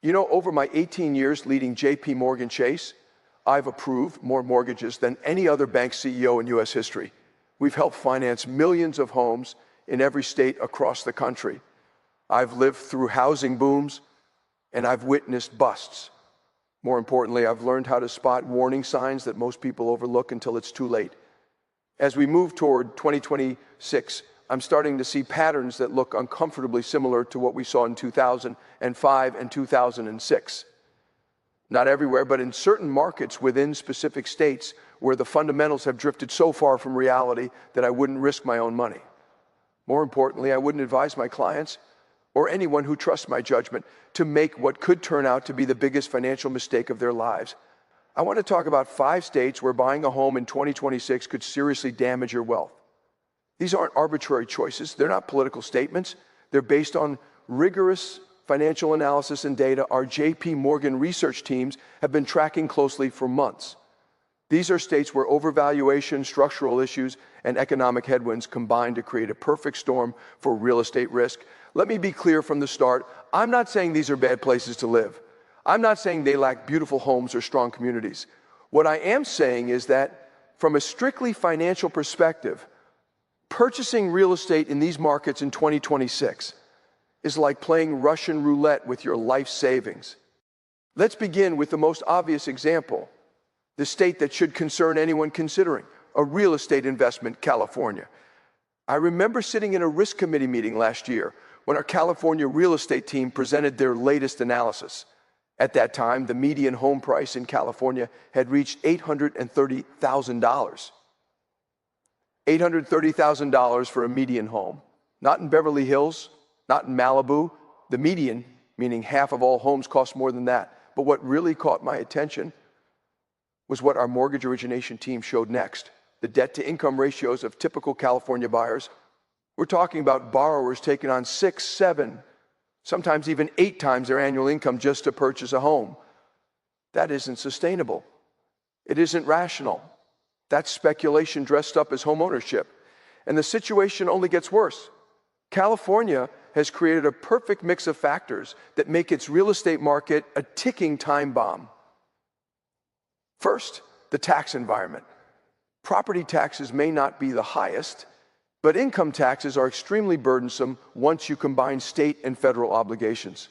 You know, over my 18 years leading JP Morgan Chase, I've approved more mortgages than any other bank CEO in U.S. history. We've helped finance millions of homes in every state across the country. I've lived through housing booms, and I've witnessed busts. More importantly, I've learned how to spot warning signs that most people overlook until it's too late. As we move toward 2026, I'm starting to see patterns that look uncomfortably similar to what we saw in 2005 and 2006. Not everywhere, but in certain markets within specific states where the fundamentals have drifted so far from reality that I wouldn't risk my own money. More importantly, I wouldn't advise my clients or anyone who trusts my judgment to make what could turn out to be the biggest financial mistake of their lives. I want to talk about 5 states where buying a home in 2026 could seriously damage your wealth. These aren't arbitrary choices. They're not political statements. They're based on rigorous financial analysis and data our JP Morgan research teams have been tracking closely for months. These are states where overvaluation, structural issues, and economic headwinds combine to create a perfect storm for real estate risk. Let me be clear from the start. I'm not saying these are bad places to live. I'm not saying they lack beautiful homes or strong communities. What I am saying is that from a strictly financial perspective, purchasing real estate in these markets in 2026 is like playing Russian roulette with your life savings. Let's begin with the most obvious example, the state that should concern anyone considering a real estate investment, California. I remember sitting in a risk committee meeting last year when our California real estate team presented their latest analysis. At that time, the median home price in California had reached $830,000. $830,000 for a median home. Not in Beverly Hills, not in Malibu. The median, meaning half of all homes, cost more than that. But what really caught my attention was what our mortgage origination team showed next. The debt-to-income ratios of typical California buyers. We're talking about borrowers taking on 6, 7, sometimes even 8 times their annual income just to purchase a home. That isn't sustainable. It isn't rational. That's speculation dressed up as home ownership. And the situation only gets worse. California has created a perfect mix of factors that make its real estate market a ticking time bomb. First, the tax environment. Property taxes may not be the highest, but income taxes are extremely burdensome once you combine state and federal obligations.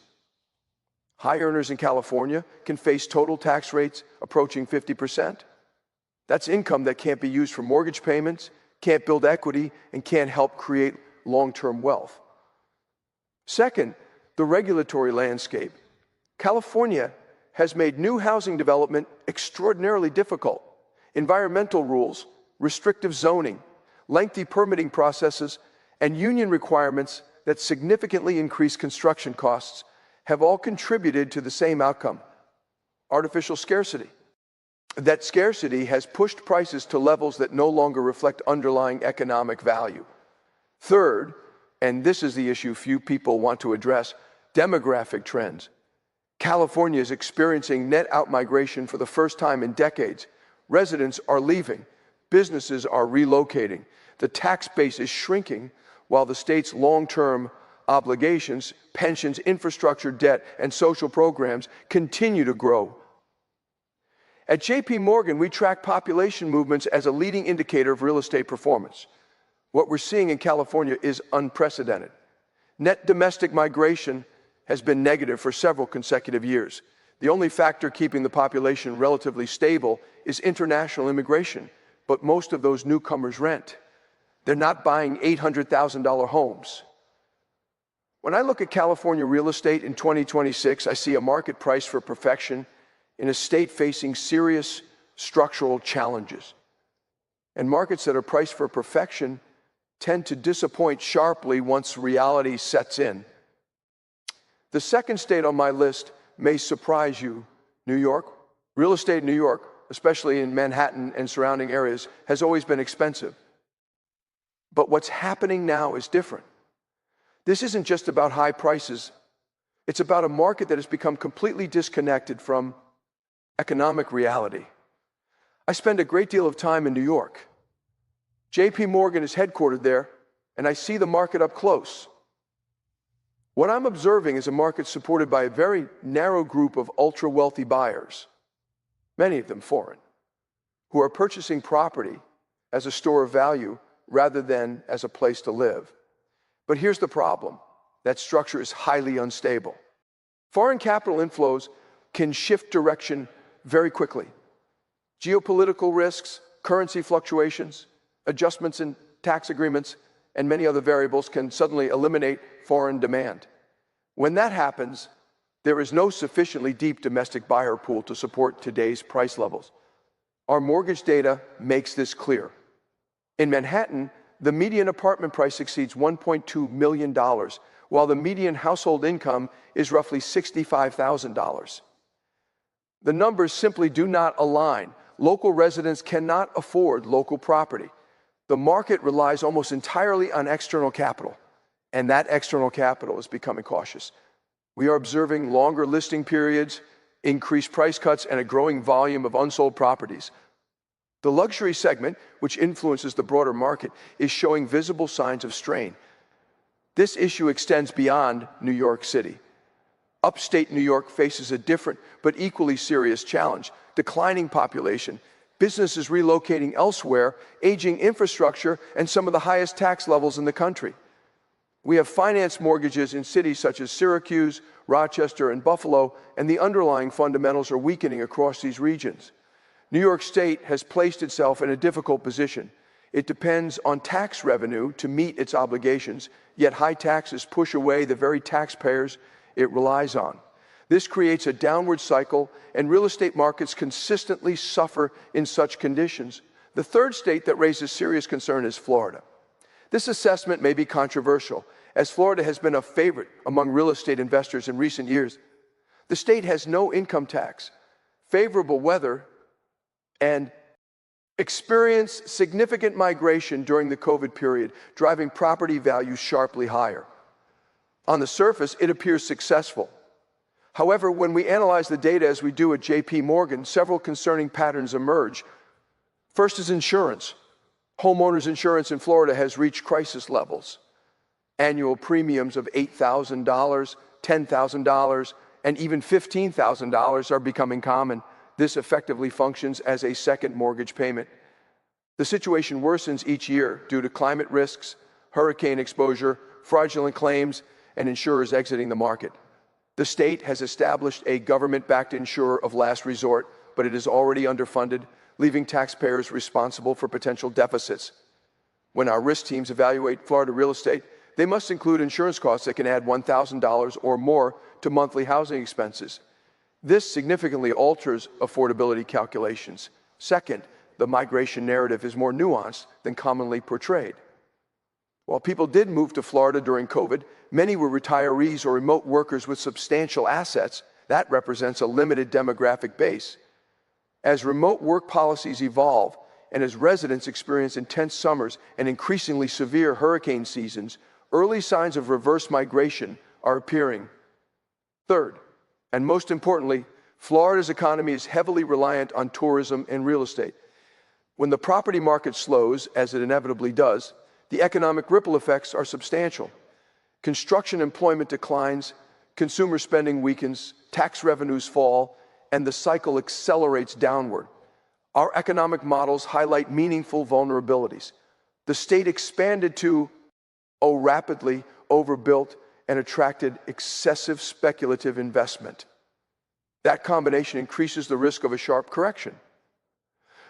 High earners in California can face total tax rates approaching 50%. That's income that can't be used for mortgage payments, can't build equity, and can't help create long-term wealth. Second, the regulatory landscape. California has made new housing development extraordinarily difficult. Environmental rules, restrictive zoning, lengthy permitting processes, and union requirements that significantly increase construction costs have all contributed to the same outcome: artificial scarcity. That scarcity has pushed prices to levels that no longer reflect underlying economic value. Third, and this is the issue few people want to address, demographic trends. California is experiencing net outmigration for the first time in decades. Residents are leaving. Businesses are relocating. The tax base is shrinking while the state's long-term obligations, pensions, infrastructure debt, and social programs continue to grow. At JP Morgan, we track population movements as a leading indicator of real estate performance. What we're seeing in California is unprecedented. Net domestic migration has been negative for several consecutive years. The only factor keeping the population relatively stable is international immigration, but most of those newcomers rent. They're not buying $800,000 homes. When I look at California real estate in 2026, I see a market price for perfection in a state facing serious structural challenges. And markets that are priced for perfection tend to disappoint sharply once reality sets in. The second state on my list may surprise you: New York. Real estate in New York, especially in Manhattan and surrounding areas, has always been expensive. But what's happening now is different. This isn't just about high prices. It's about a market that has become completely disconnected from economic reality. I spend a great deal of time in New York. JP Morgan is headquartered there, and I see the market up close. What I'm observing is a market supported by a very narrow group of ultra-wealthy buyers, many of them foreign, who are purchasing property as a store of value rather than as a place to live. But here's the problem. That structure is highly unstable. Foreign capital inflows can shift direction very quickly. Geopolitical risks, currency fluctuations, adjustments in tax agreements, and many other variables can suddenly eliminate foreign demand. When that happens, there is no sufficiently deep domestic buyer pool to support today's price levels. Our mortgage data makes this clear. In Manhattan, the median apartment price exceeds $1.2 million, while the median household income is roughly $65,000. The numbers simply do not align. Local residents cannot afford local property. The market relies almost entirely on external capital, and that external capital is becoming cautious. We are observing longer listing periods, increased price cuts, and a growing volume of unsold properties. The luxury segment, which influences the broader market, is showing visible signs of strain. This issue extends beyond New York City. Upstate New York faces a different but equally serious challenge: declining population, businesses relocating elsewhere, aging infrastructure, and some of the highest tax levels in the country. We have financed mortgages in cities such as Syracuse, Rochester, and Buffalo, and the underlying fundamentals are weakening across these regions. New York State has placed itself in a difficult position. It depends on tax revenue to meet its obligations, yet high taxes push away the very taxpayers it relies on. This creates a downward cycle, and real estate markets consistently suffer in such conditions. The third state that raises serious concern is Florida. This assessment may be controversial, as Florida has been a favorite among real estate investors in recent years. The state has no income tax, favorable weather, and experienced significant migration during the COVID period, driving property values sharply higher. On the surface, it appears successful. However, when we analyze the data as we do at J.P. Morgan, several concerning patterns emerge. First is insurance. Homeowners insurance in Florida has reached crisis levels. Annual premiums of $8,000, $10,000, and even $15,000 are becoming common. This effectively functions as a second mortgage payment. The situation worsens each year due to climate risks, hurricane exposure, fraudulent claims, and insurers exiting the market. The state has established a government-backed insurer of last resort, but it is already underfunded, leaving taxpayers responsible for potential deficits. When our risk teams evaluate Florida real estate, they must include insurance costs that can add $1,000 or more to monthly housing expenses. This significantly alters affordability calculations. Second, the migration narrative is more nuanced than commonly portrayed. While people did move to Florida during COVID, many were retirees or remote workers with substantial assets. That represents a limited demographic base. As remote work policies evolve, and as residents experience intense summers and increasingly severe hurricane seasons, early signs of reverse migration are appearing. Third, and most importantly, Florida's economy is heavily reliant on tourism and real estate. When the property market slows, as it inevitably does, the economic ripple effects are substantial. Construction employment declines, consumer spending weakens, tax revenues fall, and the cycle accelerates downward. Our economic models highlight meaningful vulnerabilities. The state expanded too rapidly, overbuilt, and attracted excessive speculative investment. That combination increases the risk of a sharp correction.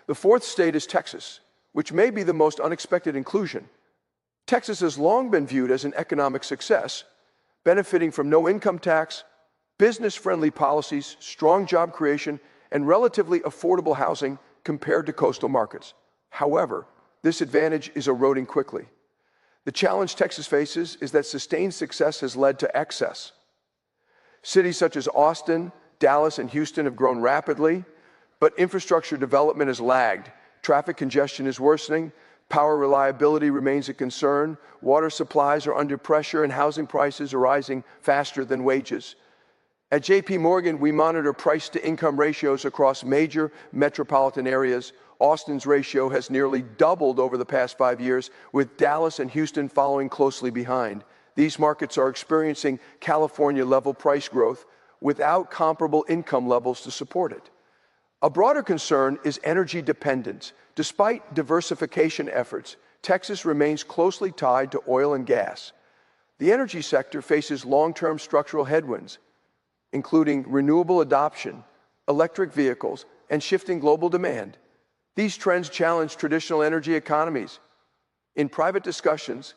The fourth state is Texas, which may be the most unexpected inclusion. Texas has long been viewed as an economic success, benefiting from no income tax, business-friendly policies, strong job creation, and relatively affordable housing compared to coastal markets. However, this advantage is eroding quickly. The challenge Texas faces is that sustained success has led to excess. Cities such as Austin, Dallas, and Houston have grown rapidly, but infrastructure development has lagged. Traffic congestion is worsening, power reliability remains a concern, water supplies are under pressure, and housing prices are rising faster than wages. At J.P. Morgan, we monitor price-to-income ratios across major metropolitan areas. Austin's ratio has nearly doubled over the past 5 years, with Dallas and Houston following closely behind. These markets are experiencing California-level price growth without comparable income levels to support it. A broader concern is energy dependence. Despite diversification efforts, Texas remains closely tied to oil and gas. The energy sector faces long-term structural headwinds, including renewable adoption, electric vehicles, and shifting global demand. These trends challenge traditional energy economies. In private discussions,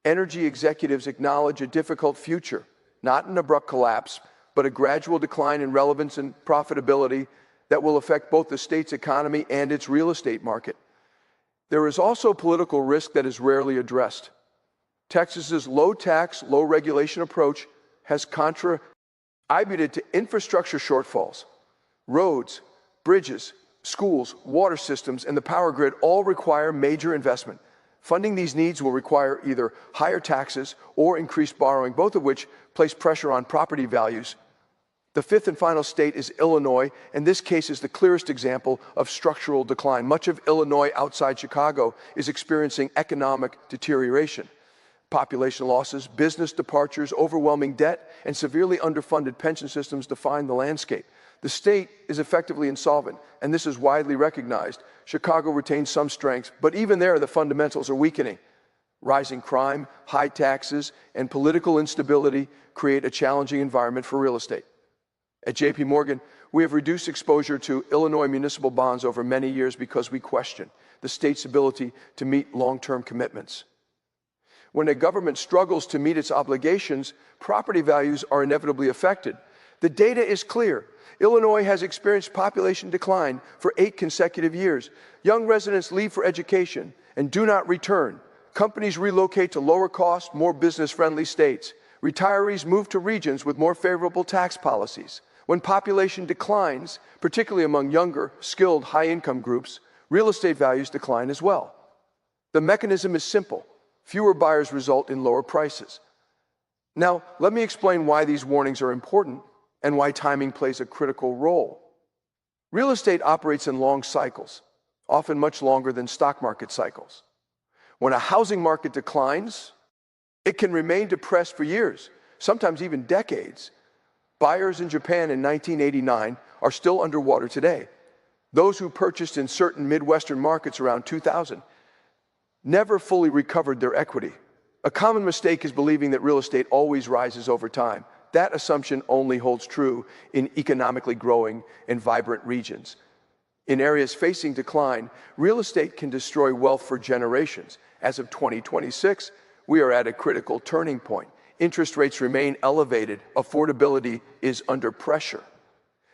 energy executives acknowledge a difficult future, not an abrupt collapse, but a gradual decline in relevance and profitability that will affect both the state's economy and its real estate market. There is also political risk that is rarely addressed. Texas's low-tax, low-regulation approach has contributed to infrastructure shortfalls. Roads, bridges, schools, water systems, and the power grid all require major investment. Funding these needs will require either higher taxes or increased borrowing, both of which place pressure on property values. The fifth and final state is Illinois, and this case is the clearest example of structural decline. Much of Illinois outside Chicago is experiencing economic deterioration. Population losses, business departures, overwhelming debt, and severely underfunded pension systems define the landscape. The state is effectively insolvent, and this is widely recognized. Chicago retains some strengths, but even there, the fundamentals are weakening. Rising crime, high taxes, and political instability create a challenging environment for real estate. At J.P. Morgan, we have reduced exposure to Illinois municipal bonds over many years because we question the state's ability to meet long-term commitments. When a government struggles to meet its obligations, property values are inevitably affected. The data is clear. Illinois has experienced population decline for 8 consecutive years. Young residents leave for education and do not return. Companies relocate to lower-cost, more business-friendly states. Retirees move to regions with more favorable tax policies. When population declines, particularly among younger, skilled, high-income groups, real estate values decline as well. The mechanism is simple. Fewer buyers result in lower prices. Now, let me explain why these warnings are important and why timing plays a critical role. Real estate operates in long cycles, often much longer than stock market cycles. When a housing market declines, it can remain depressed for years, sometimes even decades. Buyers in Japan in 1989 are still underwater today. Those who purchased in certain Midwestern markets around 2000 never fully recovered their equity. A common mistake is believing that real estate always rises over time. That assumption only holds true in economically growing and vibrant regions. In areas facing decline, real estate can destroy wealth for generations. As of 2026, we are at a critical turning point. Interest rates remain elevated. Affordability is under pressure.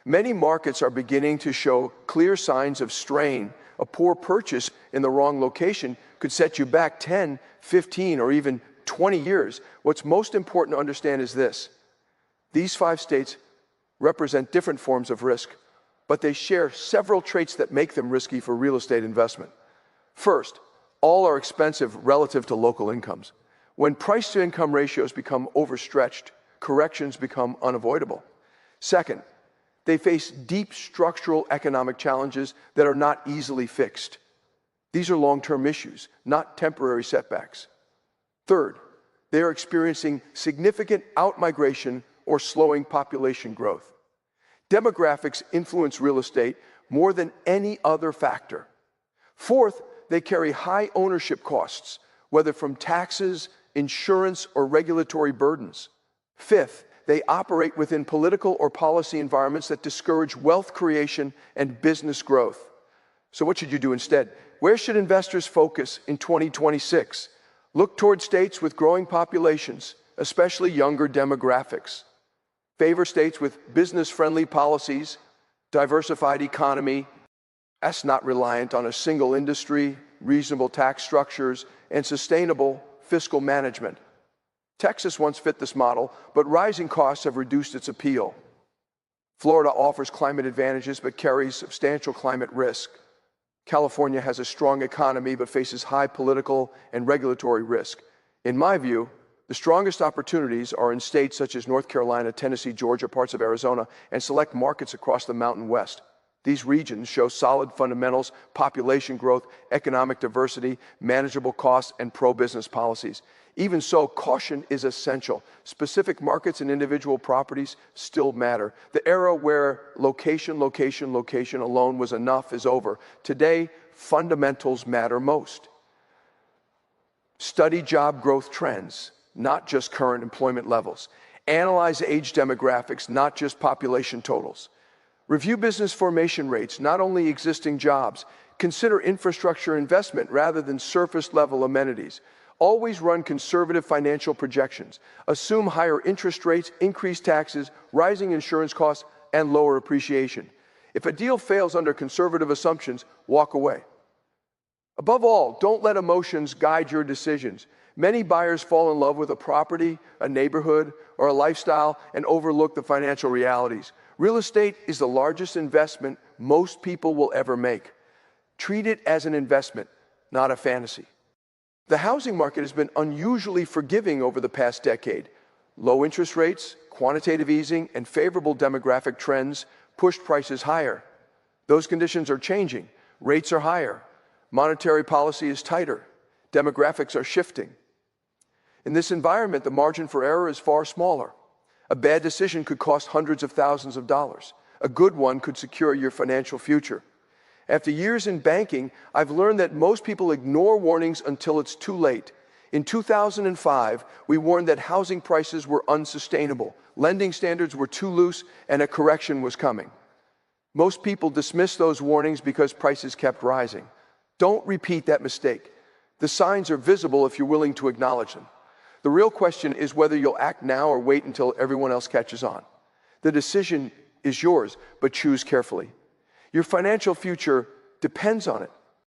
Many markets are beginning to show clear signs of strain. A poor purchase in the wrong location could set you back 10, 15, or even 20 years. What's most important to understand is this. These 5 states represent different forms of risk, but they share several traits that make them risky for real estate investment. First, all are expensive relative to local incomes. When price-to-income ratios become overstretched, corrections become unavoidable. Second, they face deep structural economic challenges that are not easily fixed. These are long-term issues, not temporary setbacks. Third, they are experiencing significant outmigration or slowing population growth. Demographics influence real estate more than any other factor. Fourth, they carry high ownership costs, whether from taxes, insurance, or regulatory burdens. Fifth, they operate within political or policy environments that discourage wealth creation and business growth. So what should you do instead? Where should investors focus in 2026? Look toward states with growing populations, especially younger demographics. Favor states with business-friendly policies, diversified economy, that's not reliant on a single industry, reasonable tax structures, and sustainable fiscal management. Texas once fit this model, but rising costs have reduced its appeal. Florida offers climate advantages but carries substantial climate risk. California has a strong economy but faces high political and regulatory risk. In my view, the strongest opportunities are in states such as North Carolina, Tennessee, Georgia, parts of Arizona, and select markets across the Mountain West. These regions show solid fundamentals, population growth, economic diversity, manageable costs, and pro-business policies. Even so, caution is essential. Specific markets and individual properties still matter. The era where location alone was enough is over. Today, fundamentals matter most. Study job growth trends, not just current employment levels. Analyze age demographics, not just population totals. Review business formation rates, not only existing jobs. Consider infrastructure investment rather than surface-level amenities. Always run conservative financial projections. Assume higher interest rates, increased taxes, rising insurance costs, and lower appreciation. If a deal fails under conservative assumptions, walk away. Above all, don't let emotions guide your decisions. Many buyers fall in love with a property, a neighborhood, or a lifestyle and overlook the financial realities. Real estate is the largest investment most people will ever make. Treat it as an investment, not a fantasy. The housing market has been unusually forgiving over the past decade. Low interest rates, quantitative easing, and favorable demographic trends pushed prices higher. Those conditions are changing. Rates are higher. Monetary policy is tighter. Demographics are shifting. In this environment, the margin for error is far smaller. A bad decision could cost hundreds of thousands of dollars. A good one could secure your financial future. After years in banking, I've learned that most people ignore warnings until it's too late. In 2005, we warned that housing prices were unsustainable, lending standards were too loose, and a correction was coming. Most people dismissed those warnings because prices kept rising. Don't repeat that mistake. The signs are visible if you're willing to acknowledge them. The real question is whether you'll act now or wait until everyone else catches on. The decision is yours, but choose carefully. Your financial future depends on it.